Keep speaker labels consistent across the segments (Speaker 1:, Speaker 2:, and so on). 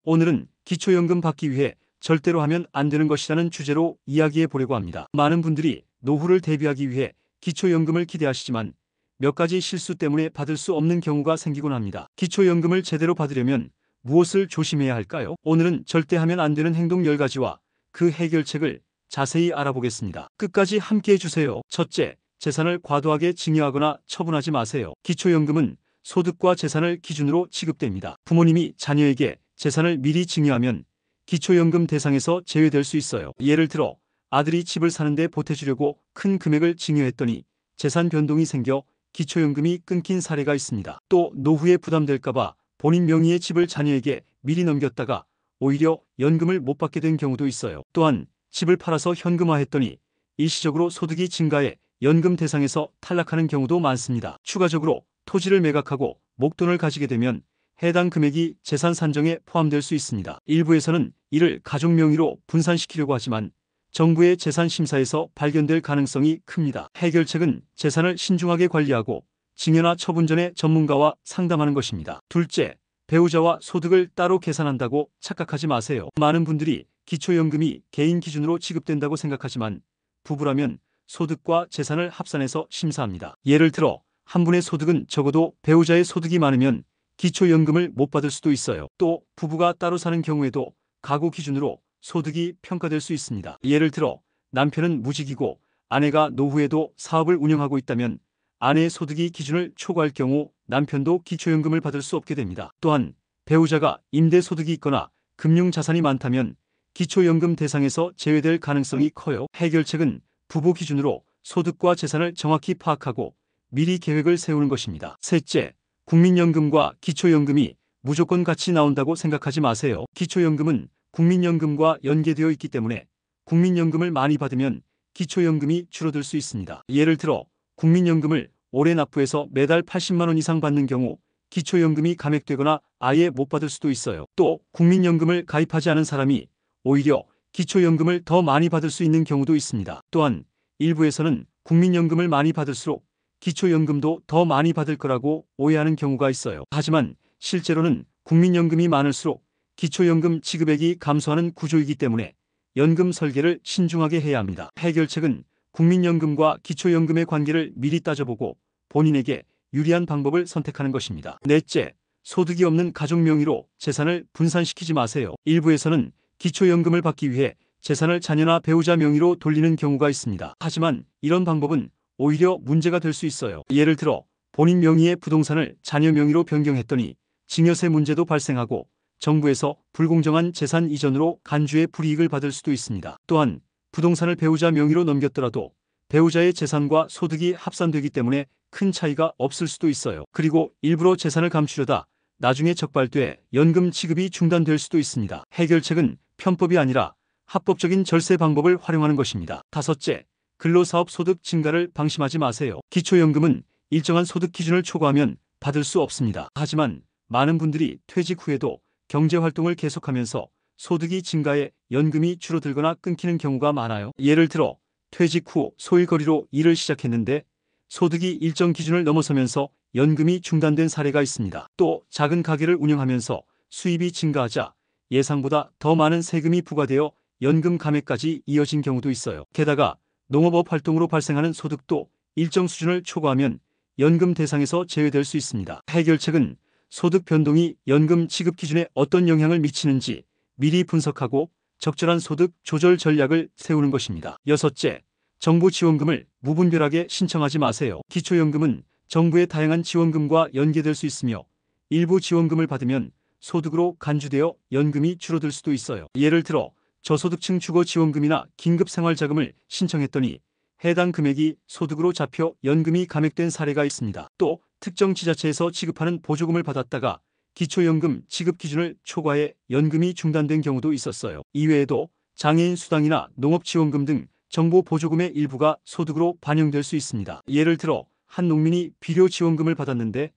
Speaker 1: 오늘은 기초연금 받기 위해 절대로 하면 안 되는 것이라는 주제로 이야기해 보려고 합니다. 많은 분들이 노후를 대비하기 위해 기초연금을 기대하시지만 몇 가지 실수 때문에 받을 수 없는 경우가 생기곤 합니다. 기초연금을 제대로 받으려면 무엇을 조심해야 할까요? 오늘은 절대 하면 안 되는 행동 10가지와 그 해결책을 자세히 알아보겠습니다. 끝까지 함께 해주세요. 첫째, 재산을 과도하게 증여하거나 처분하지 마세요. 기초연금은 소득과 재산을 기준으로 지급됩니다. 부모님이 자녀에게 재산을 미리 증여하면 기초연금 대상에서 제외될 수 있어요. 예를 들어 아들이 집을 사는데 보태주려고 큰 금액을 증여했더니 재산 변동이 생겨 기초연금이 끊긴 사례가 있습니다. 또 노후에 부담될까봐 본인 명의의 집을 자녀에게 미리 넘겼다가 오히려 연금을 못 받게 된 경우도 있어요. 또한 집을 팔아서 현금화했더니 일시적으로 소득이 증가해 연금 대상에서 탈락하는 경우도 많습니다. 추가적으로 토지를 매각하고 목돈을 가지게 되면 해당 금액이 재산 산정에 포함될 수 있습니다. 일부에서는 이를 가족 명의로 분산시키려고 하지만 정부의 재산심사에서 발견될 가능성이 큽니다. 해결책은 재산을 신중하게 관리하고 증여나 처분 전에 전문가와 상담하는 것입니다. 둘째, 배우자와 소득을 따로 계산한다고 착각하지 마세요. 많은 분들이 기초연금이 개인 기준으로 지급된다고 생각하지만 부부라면 소득과 재산을 합산해서 심사합니다. 예를 들어 한 분의 소득은 적어도 배우자의 소득이 많으면 기초연금을 못 받을 수도 있어요. 또 부부가 따로 사는 경우에도 가구 기준으로 소득이 평가될 수 있습니다. 예를 들어 남편은 무직이고 아내가 노후에도 사업을 운영하고 있다면 아내의 소득이 기준을 초과할 경우 남편도 기초연금을 받을 수 없게 됩니다. 또한 배우자가 임대소득이 있거나 금융자산이 많다면 기초연금 대상에서 제외될 가능성이 커요. 해결책은 부부 기준으로 소득과 재산을 정확히 파악하고 미리 계획을 세우는 것입니다. 셋째, 국민연금과 기초연금이 무조건 같이 나온다고 생각하지 마세요. 기초연금은 국민연금과 연계되어 있기 때문에 국민연금을 많이 받으면 기초연금이 줄어들 수 있습니다. 예를 들어 국민연금을 올해 납부해서 매달 80만 원 이상 받는 경우 기초연금이 감액되거나 아예 못 받을 수도 있어요. 또 국민연금을 가입하지 않은 사람이 오히려 기초연금을 더 많이 받을 수 있는 경우도 있습니다. 또한 일부에서는 국민연금을 많이 받을수록 기초연금도 더 많이 받을 거라고 오해하는 경우가 있어요. 하지만 실제로는 국민연금이 많을수록 기초연금 지급액이 감소하는 구조이기 때문에 연금 설계를 신중하게 해야 합니다. 해결책은 국민연금과 기초연금의 관계를 미리 따져보고 본인에게 유리한 방법을 선택하는 것입니다. 넷째, 소득이 없는 가족 명의로 재산을 분산시키지 마세요. 일부에서는 기초연금을 받기 위해 재산을 자녀나 배우자 명의로 돌리는 경우가 있습니다. 하지만 이런 방법은 오히려 문제가 될 수 있어요. 예를 들어 본인 명의의 부동산을 자녀 명의로 변경했더니 증여세 문제도 발생하고 정부에서 불공정한 재산 이전으로 간주의 불이익을 받을 수도 있습니다. 또한 부동산을 배우자 명의로 넘겼더라도 배우자의 재산과 소득이 합산되기 때문에 큰 차이가 없을 수도 있어요. 그리고 일부러 재산을 감추려다 나중에 적발돼 연금 지급이 중단될 수도 있습니다. 해결책은 편법이 아니라 합법적인 절세 방법을 활용하는 것입니다. 다섯째, 근로사업 소득 증가를 방심하지 마세요. 기초연금은 일정한 소득 기준을 초과하면 받을 수 없습니다. 하지만 많은 분들이 퇴직 후에도 경제활동을 계속하면서 소득이 증가해 연금이 줄어들거나 끊기는 경우가 많아요. 예를 들어 퇴직 후 소일거리로 일을 시작했는데 소득이 일정 기준을 넘어서면서 연금이 중단된 사례가 있습니다. 또 작은 가게를 운영하면서 수입이 증가하자 예상보다 더 많은 세금이 부과되어 연금 감액까지 이어진 경우도 있어요. 게다가 농업업 활동으로 발생하는 소득도 일정 수준을 초과하면 연금 대상에서 제외될 수 있습니다. 해결책은 소득 변동이 연금 지급 기준에 어떤 영향을 미치는지 미리 분석하고 적절한 소득 조절 전략을 세우는 것입니다. 여섯째, 정부 지원금을 무분별하게 신청하지 마세요. 기초연금은 정부의 다양한 지원금과 연계될 수 있으며 일부 지원금을 받으면 소득으로 간주되어 연금이 줄어들 수도 있어요. 예를 들어 저소득층 주거지원금이나 긴급생활자금을 신청했더니 해당 금액이 소득으로 잡혀 연금이 감액된 사례가 있습니다. 또 특정 지자체에서 지급하는 보조금을 받았다가 기초연금 지급 기준을 초과해 연금이 중단된 경우도 있었어요. 이외에도 장애인 수당이나 농업지원금 등 정부 보조금의 일부가 소득으로 반영될 수 있습니다. 예를 들어 한 농민이 비료지원금을 받았는데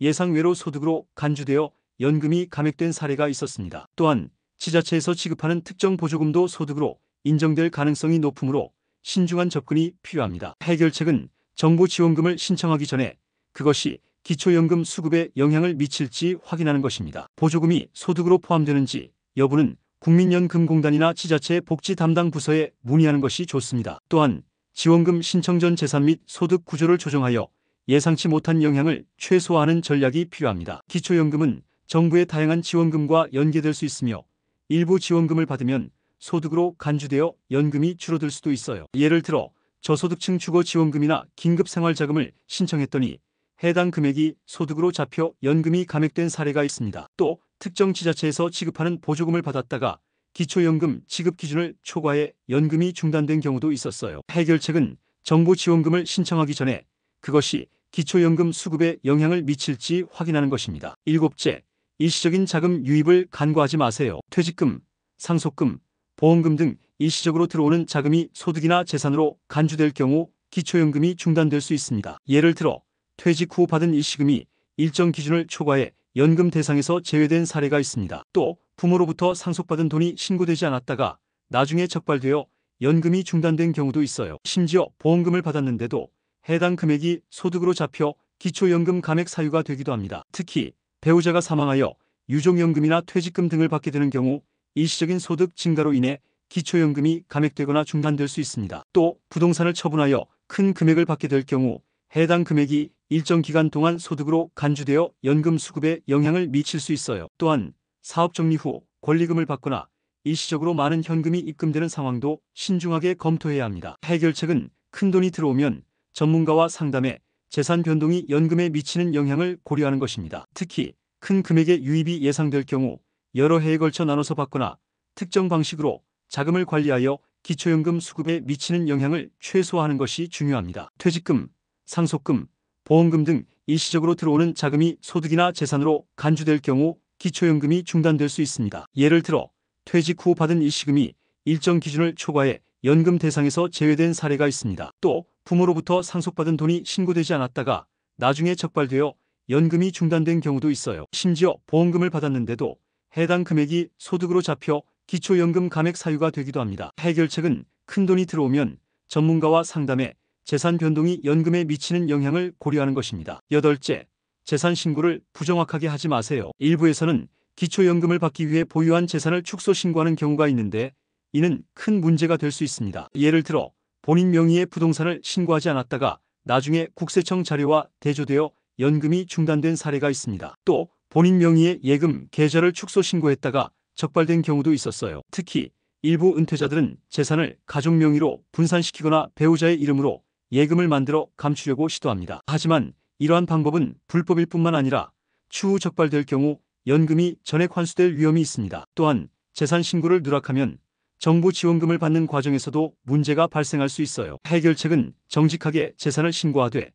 Speaker 1: 예상외로 소득으로 간주되어 연금이 감액된 사례가 있었습니다. 또한 지자체에서 지급하는 특정 보조금도 소득으로 인정될 가능성이 높으므로 신중한 접근이 필요합니다. 해결책은 정부 지원금을 신청하기 전에 그것이 기초연금 수급에 영향을 미칠지 확인하는 것입니다. 보조금이 소득으로 포함되는지 여부는 국민연금공단이나 지자체 복지 담당 부서에 문의하는 것이 좋습니다. 또한 지원금 신청 전 재산 및 소득 구조를 조정하여 예상치 못한 영향을 최소화하는 전략이 필요합니다. 기초연금은 정부의 다양한 지원금과 연계될 수 있으며 일부 지원금을 받으면 소득으로 간주되어 연금이 줄어들 수도 있어요. 예를 들어 저소득층 주거지원금이나 긴급생활자금을 신청했더니 해당 금액이 소득으로 잡혀 연금이 감액된 사례가 있습니다. 또 특정 지자체에서 지급하는 보조금을 받았다가 기초연금 지급 기준을 초과해 연금이 중단된 경우도 있었어요. 해결책은 정부 지원금을 신청하기 전에 그것이 기초연금 수급에 영향을 미칠지 확인하는 것입니다. 일곱째, 일시적인 자금 유입을 간과하지 마세요. 퇴직금, 상속금, 보험금 등 일시적으로 들어오는 자금이 소득이나 재산으로 간주될 경우 기초연금이 중단될 수 있습니다. 예를 들어 퇴직 후 받은 일시금이 일정 기준을 초과해 연금 대상에서 제외된 사례가 있습니다. 또 부모로부터 상속받은 돈이 신고되지 않았다가 나중에 적발되어 연금이 중단된 경우도 있어요. 심지어 보험금을 받았는데도 해당 금액이 소득으로 잡혀 기초연금 감액 사유가 되기도 합니다. 특히 배우자가 사망하여 유족연금이나 퇴직금 등을 받게 되는 경우 일시적인 소득 증가로 인해 기초연금이 감액되거나 중단될 수 있습니다. 또 부동산을 처분하여 큰 금액을 받게 될 경우 해당 금액이 일정 기간 동안 소득으로 간주되어 연금 수급에 영향을 미칠 수 있어요. 또한 사업 정리 후 권리금을 받거나 일시적으로 많은 현금이 입금되는 상황도 신중하게 검토해야 합니다. 해결책은 큰돈이 들어오면 전문가와 상담해 재산 변동이 연금에 미치는 영향을 고려하는 것입니다. 특히 큰 금액의 유입이 예상될 경우 여러 해에 걸쳐 나눠서 받거나 특정 방식으로 자금을 관리하여 기초연금 수급에 미치는 영향을 최소화하는 것이 중요합니다. 퇴직금, 상속금, 보험금 등 일시적으로 들어오는 자금이 소득이나 재산으로 간주될 경우 기초연금이 중단될 수 있습니다. 예를 들어 퇴직 후 받은 일시금이 일정 기준을 초과해 연금 대상에서 제외된 사례가 있습니다. 또 부모로부터 상속받은 돈이 신고되지 않았다가 나중에 적발되어 연금이 중단된 경우도 있어요. 심지어 보험금을 받았는데도 해당 금액이 소득으로 잡혀 기초연금 감액 사유가 되기도 합니다. 해결책은 큰돈이 들어오면 전문가와 상담해 재산 변동이 연금에 미치는 영향을 고려하는 것입니다. 여덟째, 재산 신고를 부정확하게 하지 마세요. 일부에서는 기초연금을 받기 위해 보유한 재산을 축소 신고하는 경우가 있는데 이는 큰 문제가 될 수 있습니다. 예를 들어 본인 명의의 부동산을 신고하지 않았다가 나중에 국세청 자료와 대조되어 연금이 중단된 사례가 있습니다. 또 본인 명의의 예금 계좌를 축소 신고했다가 적발된 경우도 있었어요. 특히 일부 은퇴자들은 재산을 가족 명의로 분산시키거나 배우자의 이름으로 예금을 만들어 감추려고 시도합니다. 하지만 이러한 방법은 불법일 뿐만 아니라 추후 적발될 경우 연금이 전액 환수될 위험이 있습니다. 또한 재산 신고를 누락하면 정부 지원금을 받는 과정에서도 문제가 발생할 수 있어요. 해결책은 정직하게 재산을 신고하되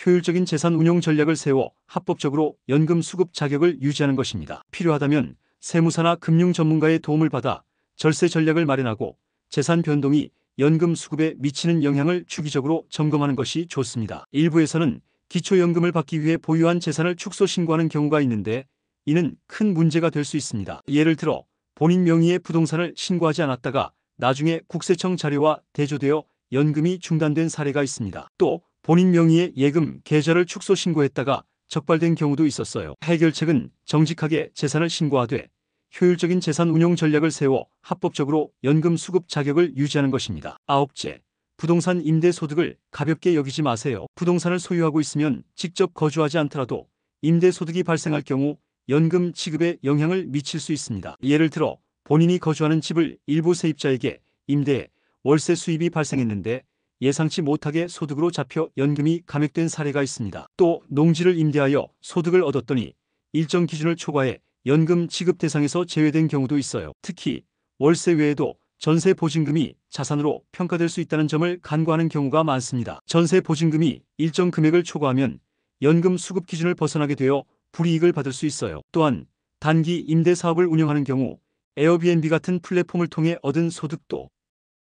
Speaker 1: 효율적인 재산 운용 전략을 세워 합법적으로 연금 수급 자격을 유지하는 것입니다. 필요하다면 세무사나 금융 전문가의 도움을 받아 절세 전략을 마련하고 재산 변동이 연금 수급에 미치는 영향을 주기적으로 점검하는 것이 좋습니다. 일부에서는 기초연금을 받기 위해 보유한 재산을 축소 신고하는 경우가 있는데 이는 큰 문제가 될 수 있습니다. 예를 들어 본인 명의의 부동산을 신고하지 않았다가 나중에 국세청 자료와 대조되어 연금이 중단된 사례가 있습니다. 또 본인 명의의 예금 계좌를 축소 신고했다가 적발된 경우도 있었어요. 해결책은 정직하게 재산을 신고하되 효율적인 재산 운용 전략을 세워 합법적으로 연금 수급 자격을 유지하는 것입니다. 아홉째, 부동산 임대 소득을 가볍게 여기지 마세요. 부동산을 소유하고 있으면 직접 거주하지 않더라도 임대 소득이 발생할 경우 연금 지급에 영향을 미칠 수 있습니다. 예를 들어 본인이 거주하는 집을 일부 세입자에게 임대해 월세 수입이 발생했는데 예상치 못하게 소득으로 잡혀 연금이 감액된 사례가 있습니다. 또 농지를 임대하여 소득을 얻었더니 일정 기준을 초과해 연금 지급 대상에서 제외된 경우도 있어요. 특히 월세 외에도 전세 보증금이 자산으로 평가될 수 있다는 점을 간과하는 경우가 많습니다. 전세 보증금이 일정 금액을 초과하면 연금 수급 기준을 벗어나게 되어 불이익을 받을 수 있어요. 또한 단기 임대 사업을 운영하는 경우 에어비앤비 같은 플랫폼을 통해 얻은 소득도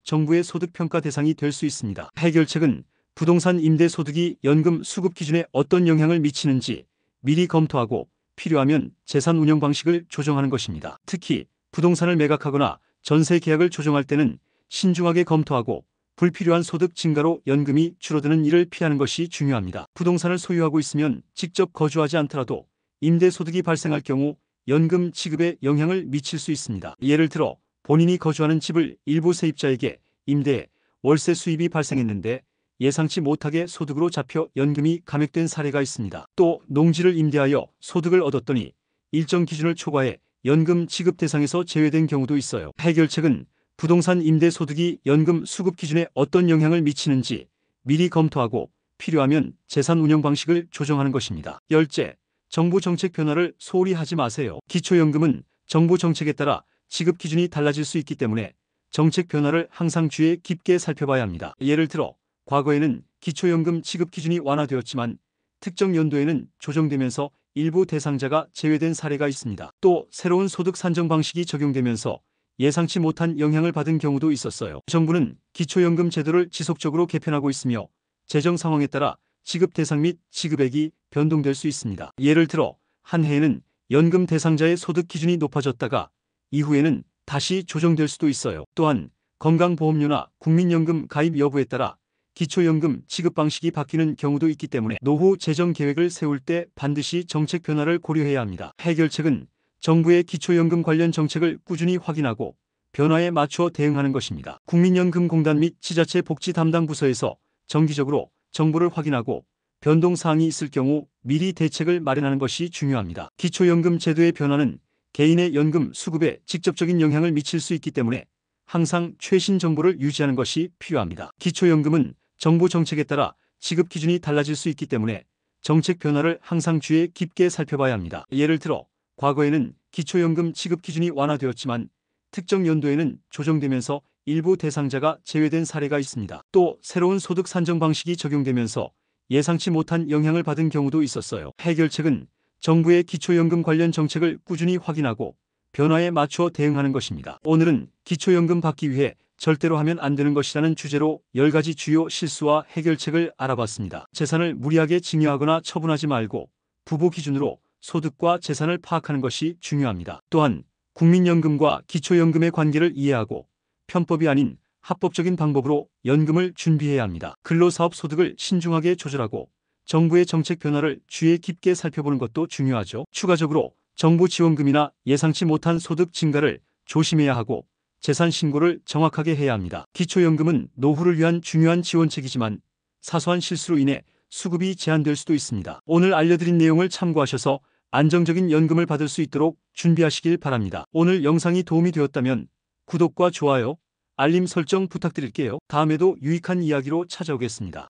Speaker 1: 정부의 소득평가 대상이 될 수 있습니다. 해결책은 부동산 임대 소득이 연금 수급 기준에 어떤 영향을 미치는지 미리 검토하고 필요하면 재산 운영 방식을 조정하는 것입니다. 특히 부동산을 매각하거나 전세 계약을 조정할 때는 신중하게 검토하고 불필요한 소득 증가로 연금이 줄어드는 일을 피하는 것이 중요합니다. 부동산을 소유하고 있으면 직접 거주하지 않더라도 임대소득이 발생할 경우 연금 지급에 영향을 미칠 수 있습니다. 예를 들어 본인이 거주하는 집을 일부 세입자에게 임대해 월세 수입이 발생했는데 예상치 못하게 소득으로 잡혀 연금이 감액된 사례가 있습니다. 또 농지를 임대하여 소득을 얻었더니 일정 기준을 초과해 연금 지급 대상에서 제외된 경우도 있어요. 해결책은 부동산 임대 소득이 연금 수급 기준에 어떤 영향을 미치는지 미리 검토하고 필요하면 재산 운영 방식을 조정하는 것입니다. 열째, 정부 정책 변화를 소홀히 하지 마세요. 기초연금은 정부 정책에 따라 지급 기준이 달라질 수 있기 때문에 정책 변화를 항상 주의 깊게 살펴봐야 합니다. 예를 들어 과거에는 기초연금 지급 기준이 완화되었지만 특정 연도에는 조정되면서 일부 대상자가 제외된 사례가 있습니다. 또 새로운 소득 산정 방식이 적용되면서 예상치 못한 영향을 받은 경우도 있었어요. 정부는 기초연금 제도를 지속적으로 개편하고 있으며 재정 상황에 따라 지급 대상 및 지급액이 변동될 수 있습니다. 예를 들어 한 해에는 연금 대상자의 소득 기준이 높아졌다가 이후에는 다시 조정될 수도 있어요. 또한 건강보험료나 국민연금 가입 여부에 따라 기초연금 지급 방식이 바뀌는 경우도 있기 때문에 노후 재정 계획을 세울 때 반드시 정책 변화를 고려해야 합니다. 해결책은 정부의 기초연금 관련 정책을 꾸준히 확인하고 변화에 맞추어 대응하는 것입니다. 국민연금공단 및 지자체 복지 담당 부서에서 정기적으로 정보를 확인하고 변동사항이 있을 경우 미리 대책을 마련하는 것이 중요합니다. 기초연금 제도의 변화는 개인의 연금 수급에 직접적인 영향을 미칠 수 있기 때문에 항상 최신 정보를 유지하는 것이 필요합니다. 기초연금은 정부 정책에 따라 지급 기준이 달라질 수 있기 때문에 정책 변화를 항상 주의 깊게 살펴봐야 합니다. 예를 들어 과거에는 기초연금 지급 기준이 완화되었지만 특정 연도에는 조정되면서 일부 대상자가 제외된 사례가 있습니다. 또 새로운 소득 산정 방식이 적용되면서 예상치 못한 영향을 받은 경우도 있었어요. 해결책은 정부의 기초연금 관련 정책을 꾸준히 확인하고 변화에 맞추어 대응하는 것입니다. 오늘은 기초연금 받기 위해 절대로 하면 안 되는 것이라는 주제로 10가지 주요 실수와 해결책을 알아봤습니다. 재산을 무리하게 증여하거나 처분하지 말고 부부 기준으로 소득과 재산을 파악하는 것이 중요합니다. 또한 국민연금과 기초연금의 관계를 이해하고 편법이 아닌 합법적인 방법으로 연금을 준비해야 합니다. 근로사업 소득을 신중하게 조절하고 정부의 정책 변화를 주의 깊게 살펴보는 것도 중요하죠. 추가적으로 정부 지원금이나 예상치 못한 소득 증가를 조심해야 하고 재산 신고를 정확하게 해야 합니다. 기초연금은 노후를 위한 중요한 지원책이지만 사소한 실수로 인해 수급이 제한될 수도 있습니다. 오늘 알려드린 내용을 참고하셔서 안정적인 연금을 받을 수 있도록 준비하시길 바랍니다. 오늘 영상이 도움이 되었다면 구독과 좋아요, 알림 설정 부탁드릴게요. 다음에도 유익한 이야기로 찾아오겠습니다.